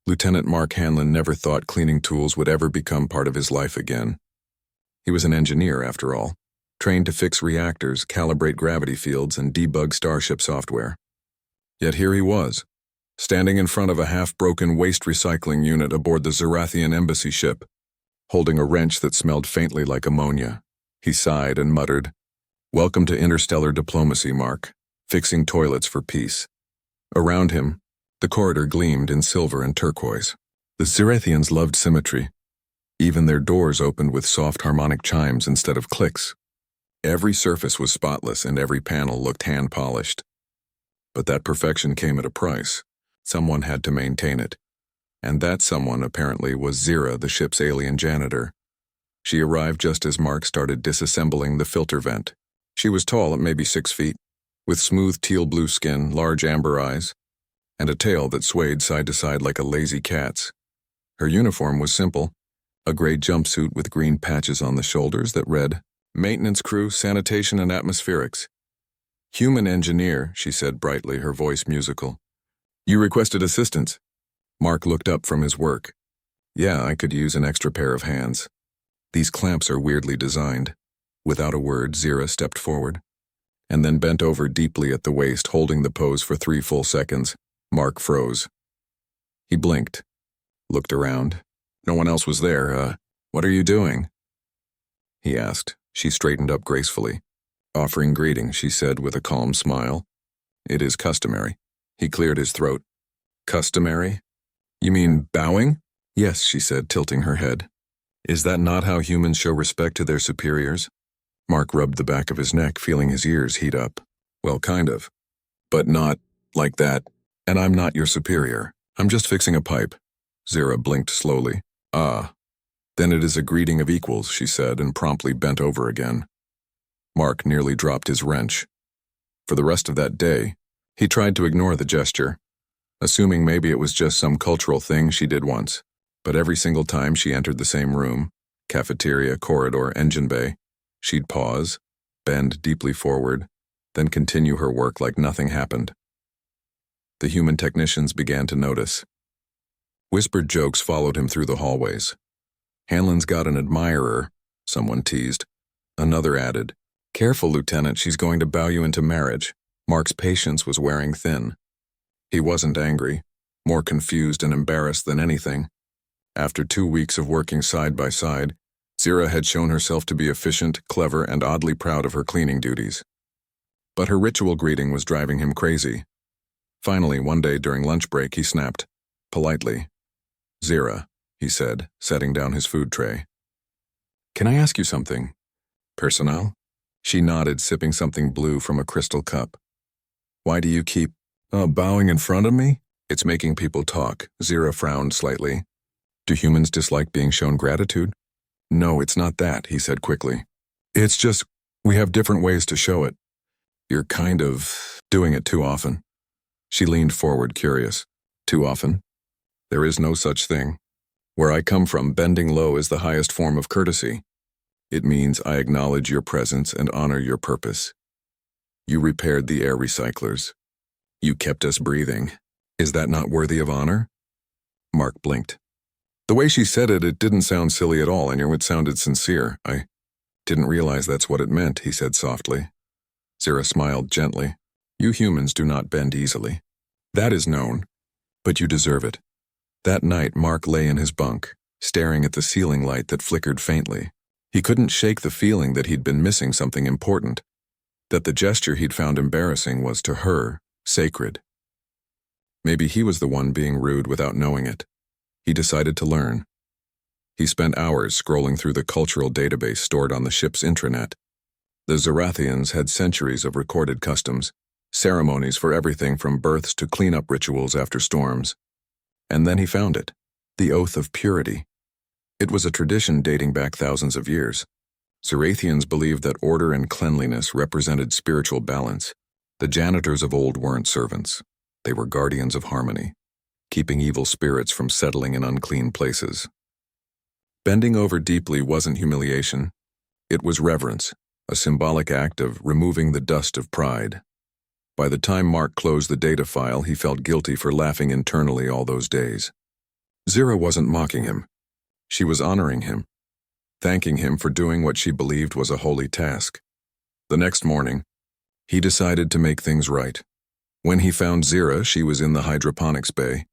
Lieutenant Mark Hanlon never thought cleaning tools would ever become part of his life again. He was an engineer, after all, trained to fix reactors, calibrate gravity fields, and debug Starship software. Yet here he was, standing in front of a half-broken waste recycling unit aboard the Zerathian embassy ship, holding a wrench that smelled faintly like ammonia. He sighed and muttered, "Welcome to interstellar diplomacy, Mark, fixing toilets for peace." Around him, the corridor gleamed in silver and turquoise. The Zerathians loved symmetry. Even their doors opened with soft harmonic chimes instead of clicks. Every surface was spotless and every panel looked hand-polished. But that perfection came at a price. Someone had to maintain it. And that someone, apparently, was Zira, the ship's alien janitor. She arrived just as Mark started disassembling the filter vent. She was tall at maybe 6 feet, with smooth teal-blue skin, large amber eyes, and a tail that swayed side to side like a lazy cat's. Her uniform was simple, a gray jumpsuit with green patches on the shoulders that read, "Maintenance Crew, Sanitation and Atmospherics." "Human engineer," she said brightly, her voice musical. "You requested assistance." Mark looked up from his work. "Yeah, I could use an extra pair of hands. These clamps are weirdly designed." Without a word, Zira stepped forward, and then bent over deeply at the waist, holding the pose for 3 full seconds. Mark froze. He blinked, looked around. No one else was there. "What are you doing?" he asked. She straightened up gracefully. "Offering greetings," she said with a calm smile. "It is customary." He cleared his throat. "Customary? You mean bowing?" "Yes," she said, tilting her head. "Is that not how humans show respect to their superiors?" Mark rubbed the back of his neck, feeling his ears heat up. "Well, kind of. But not like that. And I'm not your superior. I'm just fixing a pipe." Zira blinked slowly. "Ah. Then it is a greeting of equals," she said, and promptly bent over again. Mark nearly dropped his wrench. For the rest of that day, he tried to ignore the gesture, assuming maybe it was just some cultural thing she did once. But every single time she entered the same room, cafeteria, corridor, engine bay, she'd pause, bend deeply forward, then continue her work like nothing happened. The human technicians began to notice. Whispered jokes followed him through the hallways. "Hanlon's got an admirer," someone teased. Another added, "Careful, Lieutenant, she's going to bow you into marriage." Mark's patience was wearing thin. He wasn't angry, more confused and embarrassed than anything. After 2 weeks of working side by side, Zira had shown herself to be efficient, clever, and oddly proud of her cleaning duties. But her ritual greeting was driving him crazy. Finally, one day during lunch break, he snapped, politely. "Zira," he said, setting down his food tray. "Can I ask you something?" "Personnel?" She nodded, sipping something blue from a crystal cup. "Why do you keep, bowing in front of me?" "It's making people talk." Zira frowned slightly. "Do humans dislike being shown gratitude?" "No, it's not that," he said quickly. "It's just, we have different ways to show it. You're kind of doing it too often." She leaned forward, curious. "Too often? There is no such thing. Where I come from, bending low is the highest form of courtesy. It means I acknowledge your presence and honor your purpose. You repaired the air recyclers. You kept us breathing. Is that not worthy of honor?" Mark blinked. The way she said it, it didn't sound silly at all, and it sounded sincere. "I didn't realize that's what it meant," he said softly. Zira smiled gently. "You humans do not bend easily. That is known, but you deserve it." That night, Mark lay in his bunk, staring at the ceiling light that flickered faintly. He couldn't shake the feeling that he'd been missing something important, that the gesture he'd found embarrassing was, to her, sacred. Maybe he was the one being rude without knowing it. He decided to learn. He spent hours scrolling through the cultural database stored on the ship's intranet. The Zerathians had centuries of recorded customs, ceremonies for everything from births to cleanup rituals after storms. And then he found it, the Oath of Purity. It was a tradition dating back thousands of years. Zerathians believed that order and cleanliness represented spiritual balance. The janitors of old weren't servants. They were guardians of harmony, keeping evil spirits from settling in unclean places. Bending over deeply wasn't humiliation. It was reverence, a symbolic act of removing the dust of pride. By the time Mark closed the data file, he felt guilty for laughing internally all those days. Zira wasn't mocking him. She was honoring him, thanking him for doing what she believed was a holy task. The next morning, he decided to make things right. When he found Zira, she was in the hydroponics bay,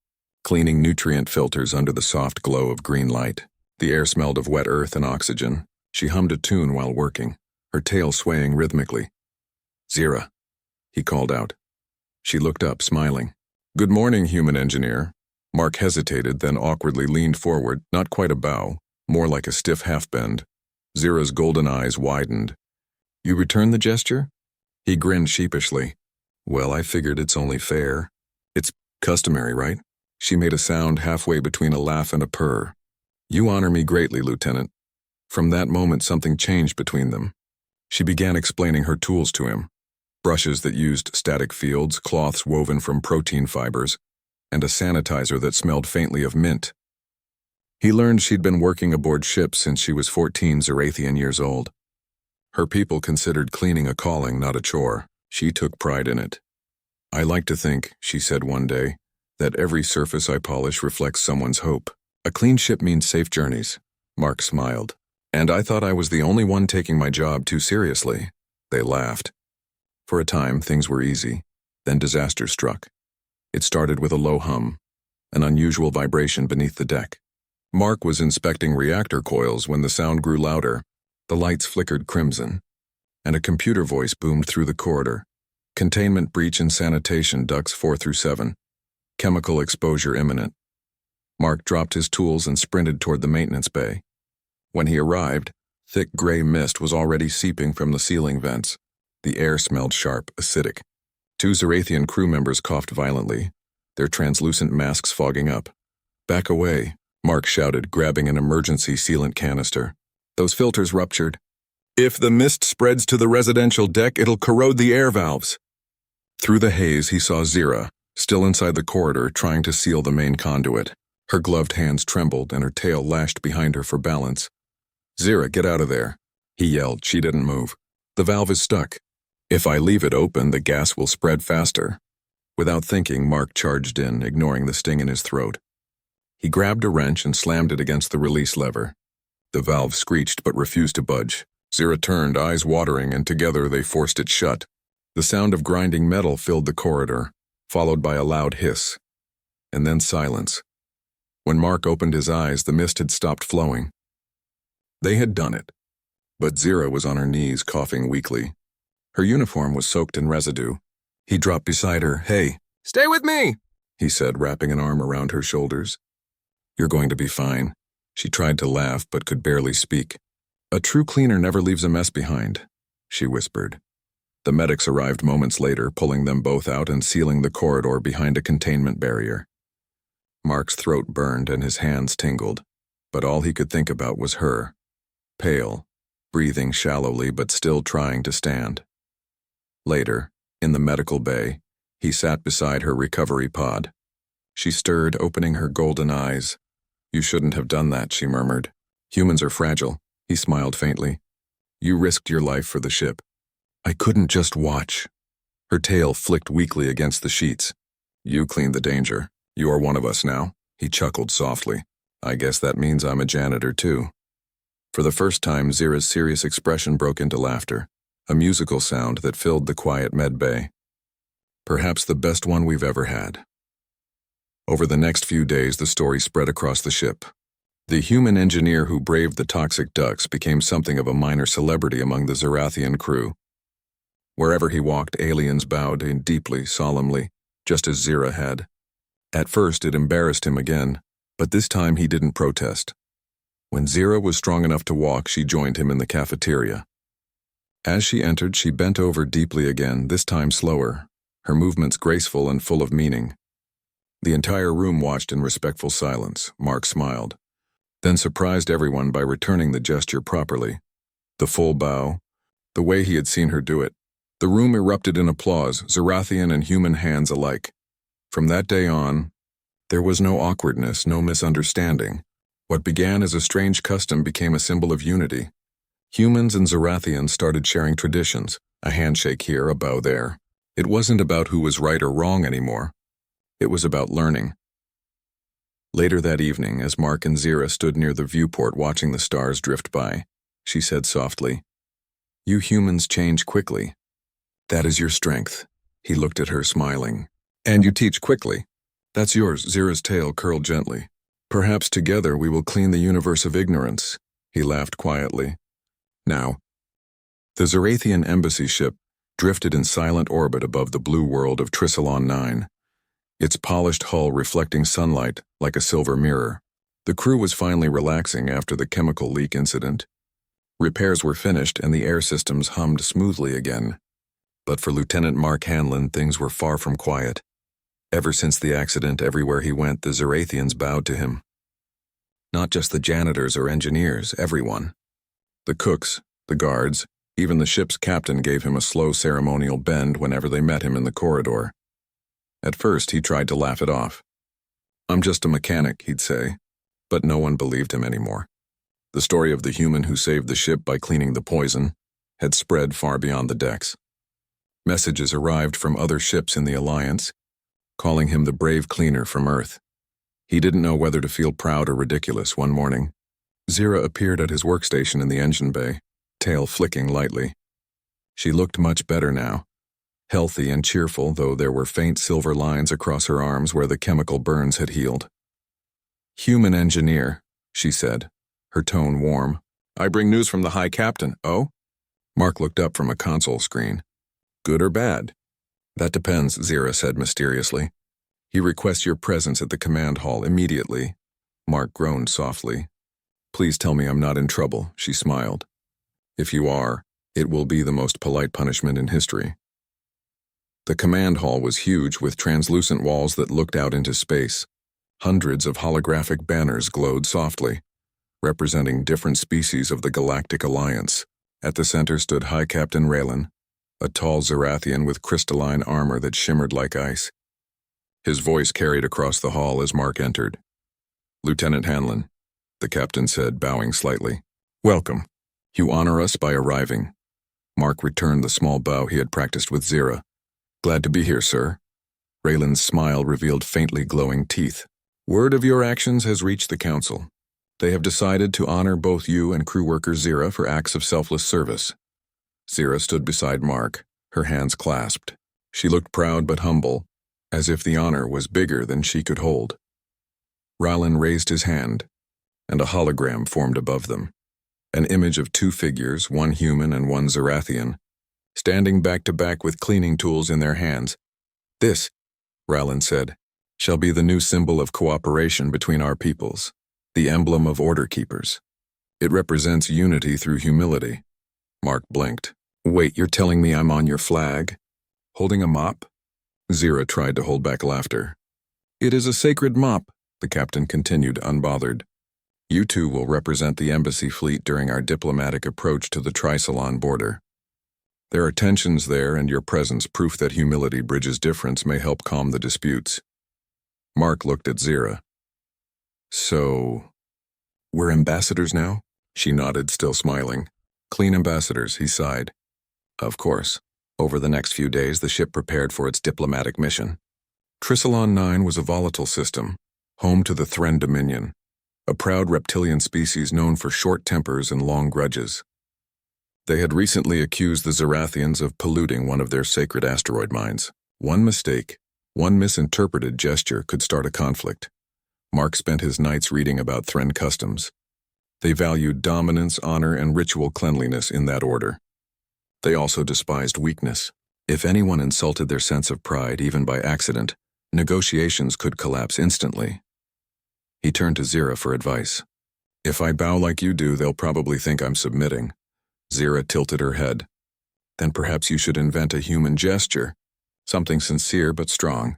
cleaning nutrient filters under the soft glow of green light. The air smelled of wet earth and oxygen. She hummed a tune while working, her tail swaying rhythmically. "Zira," he called out. She looked up, smiling. "Good morning, human engineer." Mark hesitated, then awkwardly leaned forward, not quite a bow, more like a stiff half-bend. Zira's golden eyes widened. "You return the gesture?" He grinned sheepishly. "Well, I figured it's only fair. It's customary, right?" She made a sound halfway between a laugh and a purr. "You honor me greatly, Lieutenant." From that moment, something changed between them. She began explaining her tools to him. Brushes that used static fields, cloths woven from protein fibers, and a sanitizer that smelled faintly of mint. He learned she'd been working aboard ships since she was 14 Zerathian years old. Her people considered cleaning a calling, not a chore. She took pride in it. "I like to think," she said one day, "that every surface I polish reflects someone's hope. A clean ship means safe journeys." Mark smiled. "And I thought I was the only one taking my job too seriously." They laughed. For a time, things were easy. Then disaster struck. It started with a low hum, an unusual vibration beneath the deck. Mark was inspecting reactor coils when the sound grew louder. The lights flickered crimson, and a computer voice boomed through the corridor. "Containment breach in sanitation ducts 4 through 7. Chemical exposure imminent." Mark dropped his tools and sprinted toward the maintenance bay. When he arrived, thick gray mist was already seeping from the ceiling vents. The air smelled sharp, acidic. 2 Zerathian crew members coughed violently, their translucent masks fogging up. "Back away," Mark shouted, grabbing an emergency sealant canister. "Those filters ruptured. If the mist spreads to the residential deck, it'll corrode the air valves." Through the haze, he saw Zira, still inside the corridor, trying to seal the main conduit. Her gloved hands trembled, and her tail lashed behind her for balance. "Zira, get out of there," he yelled. She didn't move. "The valve is stuck. If I leave it open, the gas will spread faster." Without thinking, Mark charged in, ignoring the sting in his throat. He grabbed a wrench and slammed it against the release lever. The valve screeched but refused to budge. Zira turned, eyes watering, and together they forced it shut. The sound of grinding metal filled the corridor, followed by a loud hiss. And then silence. When Mark opened his eyes, the mist had stopped flowing. They had done it. But Zira was on her knees, coughing weakly. Her uniform was soaked in residue. He dropped beside her. "Hey, stay with me," he said, wrapping an arm around her shoulders. "You're going to be fine." She tried to laugh, but could barely speak. "A true cleaner never leaves a mess behind," she whispered. The medics arrived moments later, pulling them both out and sealing the corridor behind a containment barrier. Mark's throat burned and his hands tingled, but all he could think about was her, pale, breathing shallowly but still trying to stand. Later, in the medical bay, he sat beside her recovery pod. She stirred, opening her golden eyes. "You shouldn't have done that," she murmured. "Humans are fragile," he smiled faintly. "You risked your life for the ship." "I couldn't just watch." Her tail flicked weakly against the sheets. "You cleaned the danger. You are one of us now," he chuckled softly. "I guess that means I'm a janitor too." For the first time, Zira's serious expression broke into laughter, a musical sound that filled the quiet med bay. Perhaps the best one we've ever had. Over the next few days, the story spread across the ship. The human engineer who braved the toxic ducts became something of a minor celebrity among the Zerathian crew. Wherever he walked, aliens bowed in deeply, solemnly, just as Zira had. At first, it embarrassed him again, but this time he didn't protest. When Zira was strong enough to walk, she joined him in the cafeteria. As she entered, she bent over deeply again, this time slower, her movements graceful and full of meaning. The entire room watched in respectful silence. Mark smiled, then surprised everyone by returning the gesture properly. The full bow, the way he had seen her do it. The room erupted in applause, Zerathian and human hands alike. From that day on, there was no awkwardness, no misunderstanding. What began as a strange custom became a symbol of unity. Humans and Zerathians started sharing traditions, a handshake here, a bow there. It wasn't about who was right or wrong anymore. It was about learning. Later that evening, as Mark and Zira stood near the viewport watching the stars drift by, she said softly, "You humans change quickly. That is your strength." He looked at her, smiling. "And you teach quickly. That's yours." Zira's tail curled gently. "Perhaps together we will clean the universe of ignorance." He laughed quietly. Now, the Zarathian embassy ship drifted in silent orbit above the blue world of Trisalon 9, its polished hull reflecting sunlight like a silver mirror. The crew was finally relaxing after the chemical leak incident. Repairs were finished and the air systems hummed smoothly again. But for Lieutenant Mark Hanlon, things were far from quiet. Ever since the accident, everywhere he went, the Zarathians bowed to him. Not just the janitors or engineers, everyone. The cooks, the guards, even the ship's captain gave him a slow ceremonial bend whenever they met him in the corridor. At first, he tried to laugh it off. "I'm just a mechanic," he'd say, but no one believed him anymore. The story of the human who saved the ship by cleaning the poison had spread far beyond the decks. Messages arrived from other ships in the Alliance, calling him the brave cleaner from Earth. He didn't know whether to feel proud or ridiculous. One morning, Zira appeared at his workstation in the engine bay, tail flicking lightly. She looked much better now, healthy and cheerful, though there were faint silver lines across her arms where the chemical burns had healed. "Human engineer," she said, her tone warm. "I bring news from the High Captain." "Oh?" Mark looked up from a console screen. "Good or bad?" "That depends," Zira said mysteriously. "He requests your presence at the command hall immediately." Mark groaned softly. "Please tell me I'm not in trouble," she smiled. "If you are, it will be the most polite punishment in history." The command hall was huge, with translucent walls that looked out into space. Hundreds of holographic banners glowed softly, representing different species of the Galactic Alliance. At the center stood High Captain Raylan, a tall Zarathian with crystalline armor that shimmered like ice. His voice carried across the hall as Mark entered. "Lieutenant Hanlon," the captain said, bowing slightly. "Welcome. You honor us by arriving." Mark returned the small bow he had practiced with Zira. "Glad to be here, sir." Raylan's smile revealed faintly glowing teeth. "Word of your actions has reached the Council. They have decided to honor both you and crew worker Zira for acts of selfless service." Zira stood beside Mark, her hands clasped. She looked proud but humble, as if the honor was bigger than she could hold. Raylan raised his hand, and a hologram formed above them. An image of two figures, one human and one Zarathian, standing back to back with cleaning tools in their hands. "This," Raylan said, "shall be the new symbol of cooperation between our peoples, the emblem of Order Keepers. It represents unity through humility." Mark blinked. "Wait, you're telling me I'm on your flag? Holding a mop?" Zira tried to hold back laughter. "It is a sacred mop," the captain continued, unbothered. "You two will represent the embassy fleet during our diplomatic approach to the Trisalon border. There are tensions there, and your presence, proof that humility bridges difference, may help calm the disputes." Mark looked at Zira. "So, we're ambassadors now?" She nodded, still smiling. "Clean ambassadors," he sighed. "Of course." Over the next few days, the ship prepared for its diplomatic mission. Trisalon 9 was a volatile system, home to the Thren Dominion, a proud reptilian species known for short tempers and long grudges. They had recently accused the Zarathians of polluting one of their sacred asteroid mines. One mistake, one misinterpreted gesture could start a conflict. Mark spent his nights reading about Thren customs. They valued dominance, honor, and ritual cleanliness in that order. They also despised weakness. If anyone insulted their sense of pride, even by accident, negotiations could collapse instantly. He turned to Zira for advice. "If I bow like you do, they'll probably think I'm submitting." Zira tilted her head. "Then perhaps you should invent a human gesture. Something sincere but strong."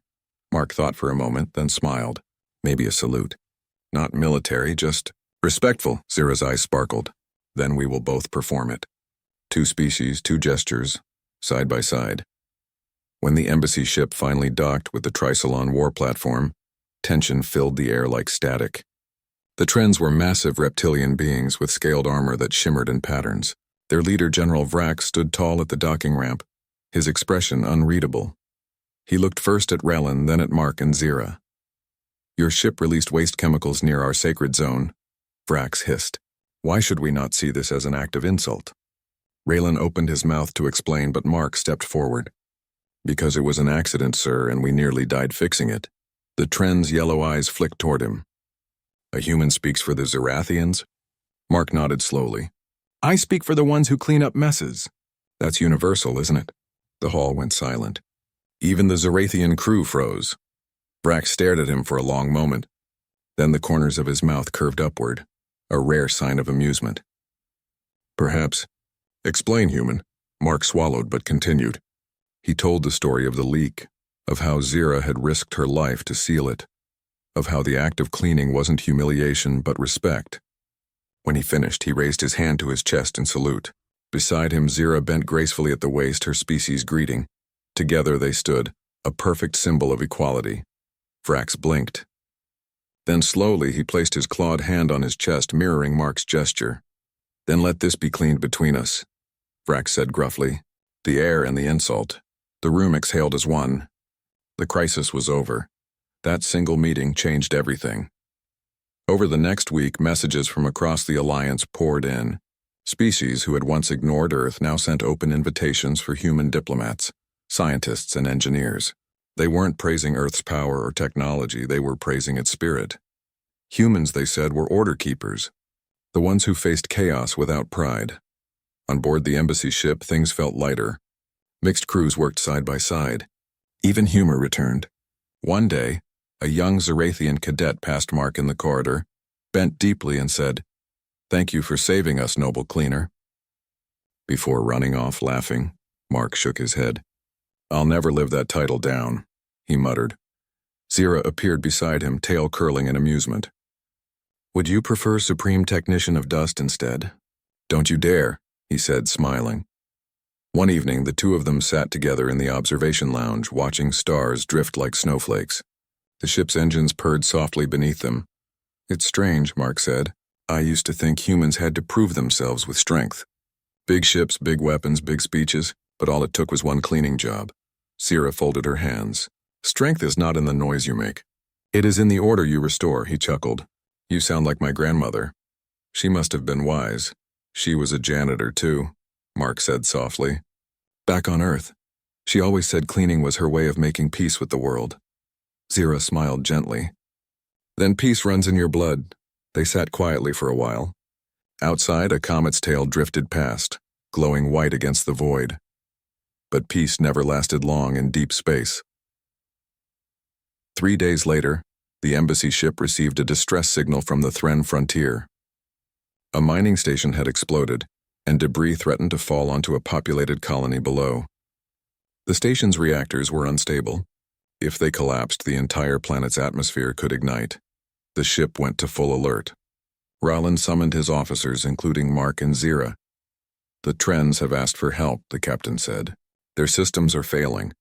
Mark thought for a moment, then smiled. "Maybe a salute. Not military, just respectful." Zira's eyes sparkled. "Then we will both perform it. Two species, two gestures, side by side." When the embassy ship finally docked with the Trisalon war platform, tension filled the air like static. The Trens were massive reptilian beings with scaled armor that shimmered in patterns. Their leader, General Vrack, stood tall at the docking ramp, his expression unreadable. He looked first at Raylan, then at Mark and Zira. Your ship released waste chemicals near our sacred zone, Vrax hissed. Why should we not see this as an act of insult? Raylan opened his mouth to explain, but Mark stepped forward. Because it was an accident, sir, and we nearly died fixing it. The Trend's yellow eyes flicked toward him. A human speaks for the Zerathians? Mark nodded slowly. I speak for the ones who clean up messes. That's universal, isn't it? The hall went silent. Even the Zerathian crew froze. Vrax stared at him for a long moment. Then the corners of his mouth curved upward, a rare sign of amusement. Perhaps. Explain, human. Mark swallowed but continued. He told the story of the leak, of how Zira had risked her life to seal it, of how the act of cleaning wasn't humiliation but respect. When he finished, he raised his hand to his chest in salute. Beside him, Zira bent gracefully at the waist, her species greeting. Together they stood, a perfect symbol of equality. Vrax blinked. Then slowly he placed his clawed hand on his chest, mirroring Mark's gesture. Then let this be cleaned between us, Vrax said gruffly. The air and the insult. The room exhaled as one. The crisis was over. That single meeting changed everything. Over the next week, messages from across the Alliance poured in. Species who had once ignored Earth now sent open invitations for human diplomats, scientists and engineers. They weren't praising Earth's power or technology, they were praising its spirit. Humans, they said, were order keepers, the ones who faced chaos without pride. On board the embassy ship, things felt lighter. Mixed crews worked side by side. Even humor returned. One day, a young Zerathian cadet passed Mark in the corridor, bent deeply and said, "Thank you for saving us, noble cleaner." Before running off laughing, Mark shook his head. "I'll never live that title down," he muttered. Zira appeared beside him, tail curling in amusement. "Would you prefer Supreme Technician of Dust instead?" "Don't you dare," he said, smiling. One evening, the two of them sat together in the observation lounge, watching stars drift like snowflakes. The ship's engines purred softly beneath them. "It's strange," Mark said. "I used to think humans had to prove themselves with strength. Big ships, big weapons, big speeches, but all it took was one cleaning job." Zira folded her hands. "Strength is not in the noise you make. It is in the order you restore," he chuckled. "You sound like my grandmother." "She must have been wise. She was a janitor, too," Mark said softly. "Back on Earth, she always said cleaning was her way of making peace with the world." Zira smiled gently. "Then peace runs in your blood." They sat quietly for a while. Outside, a comet's tail drifted past, glowing white against the void. But peace never lasted long in deep space. 3 days later, the embassy ship received a distress signal from the Thren frontier. A mining station had exploded, and debris threatened to fall onto a populated colony below. The station's reactors were unstable. If they collapsed, the entire planet's atmosphere could ignite. The ship went to full alert. Rowland summoned his officers, including Mark and Zira. "The Trends have asked for help," the captain said. "Their systems are failing.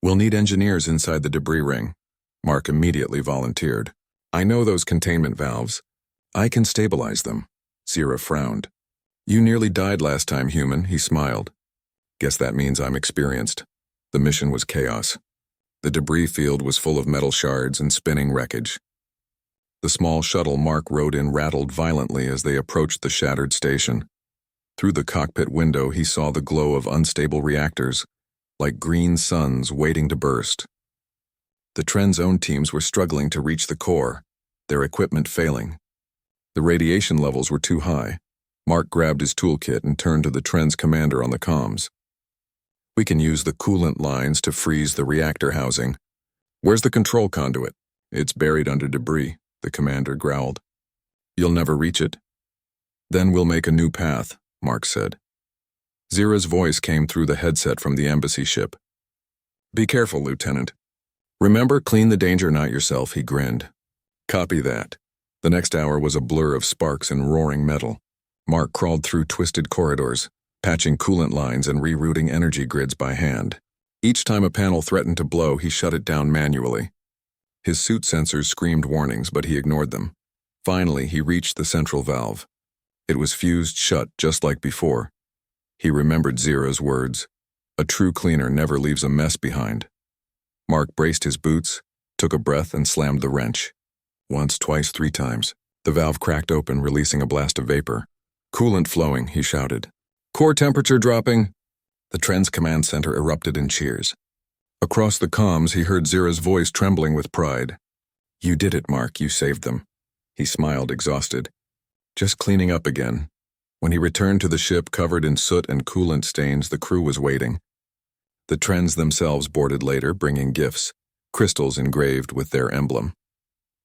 We'll need engineers inside the debris ring." Mark immediately volunteered. "I know those containment valves. I can stabilize them." Zira frowned. "You nearly died last time, human," he smiled. "Guess that means I'm experienced." The mission was chaos. The debris field was full of metal shards and spinning wreckage. The small shuttle Mark rode in rattled violently as they approached the shattered station. Through the cockpit window, he saw the glow of unstable reactors, like green suns waiting to burst. The Trend's own teams were struggling to reach the core, their equipment failing. The radiation levels were too high. Mark grabbed his toolkit and turned to the Trend's commander on the comms. "We can use the coolant lines to freeze the reactor housing." "Where's the control conduit?" "It's buried under debris," the commander growled. "You'll never reach it?" "Then we'll make a new path," Mark said. Zira's voice came through the headset from the embassy ship. "Be careful, Lieutenant. Remember, clean the danger, not yourself," he grinned. "Copy that." The next hour was a blur of sparks and roaring metal. Mark crawled through twisted corridors, patching coolant lines and rerouting energy grids by hand. Each time a panel threatened to blow, he shut it down manually. His suit sensors screamed warnings, but he ignored them. Finally, he reached the central valve. It was fused shut, just like before. He remembered Zira's words. "A true cleaner never leaves a mess behind." Mark braced his boots, took a breath, and slammed the wrench. Once, twice, 3 times. The valve cracked open, releasing a blast of vapor. "Coolant flowing," he shouted. "Core temperature dropping." The Trends command center erupted in cheers. Across the comms, he heard Zira's voice trembling with pride. "You did it, Mark. You saved them." He smiled, exhausted. "Just cleaning up again." When he returned to the ship covered in soot and coolant stains, the crew was waiting. The Trends themselves boarded later, bringing gifts, crystals engraved with their emblem.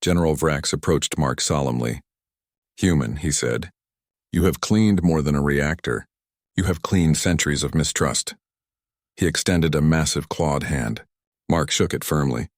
General Vrax approached Mark solemnly. "Human," he said, "you have cleaned more than a reactor. You have cleaned centuries of mistrust." He extended a massive clawed hand. Mark shook it firmly.